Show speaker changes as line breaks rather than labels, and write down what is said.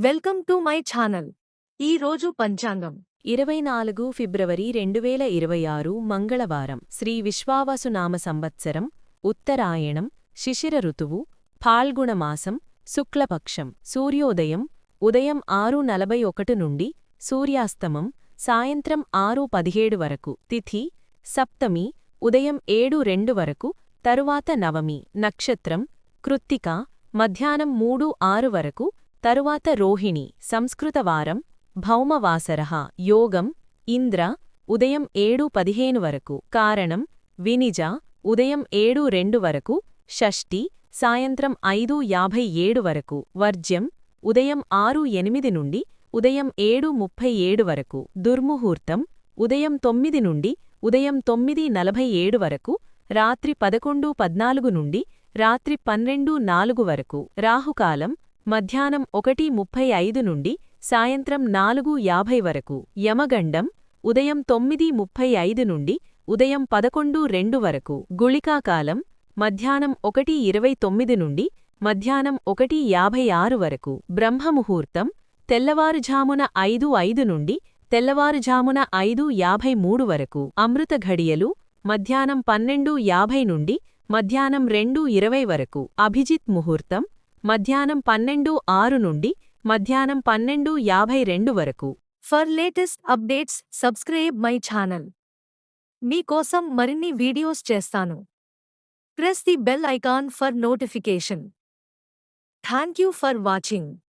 Welcome to my channel. ఈ రోజు పంచాంగం
24 ఫిబ్రవరి 2026 మంగళవారం శ్రీ విశ్వావసునామ సంవత్సరం ఉత్తరాయణం శిశిర ఋతువు ఫాల్గుణమాసం శుక్లపక్షం సూర్యోదయం ఉదయం 6:41 నుండి సూర్యాస్తమం సాయంత్రం 6:17 వరకు తిథి సప్తమి ఉదయం 7:02 వరకు తరువాత నవమి నక్షత్రం కృత్తిక మధ్యాహ్నం 3:06 వరకు తరువాత రోహిణి సంస్కృతవారం భౌమవాసరః యోగం ఇంద్ర ఉదయం 7:15 వరకు కారణం వినిజ ఉదయం 7:02 వరకు షష్ఠి సాయంత్రం 5:57 వరకు వర్జ్యం ఉదయం 6:08 నుండి ఉదయం 7:37 వరకు దుర్ముహూర్తం ఉదయం 9 నుండి ఉదయం 9:47 వరకు రాత్రి 11:14 నుండి రాత్రి 12:04 వరకు రాహుకాలం మధ్యాహ్నం 1:35 నుండి సాయంత్రం 4:50 వరకు యమగండం ఉదయం 9:35 నుండి ఉదయం 11:02 వరకు గుళికాకాలం మధ్యాహ్నం 1:29 నుండి మధ్యాహ్నం 1:56 వరకు బ్రహ్మముహూర్తం తెల్లవారుఝామున 5:05 నుండి తెల్లవారుఝామున 5:53 వరకు అమృత ఘడియలు మధ్యాహ్నం 12:50 నుండి మధ్యాహ్నం 2:20 వరకు అభిజిత్ ముహూర్తం మధ్యాహ్నం 12:06 నుండి మధ్యాహ్నం 12:52 వరకు.
For latest updates subscribe my channel. మీకోసం మరిన్ని వీడియోస్ చేస్తాను. Press the bell icon for notification. Thank you for watching.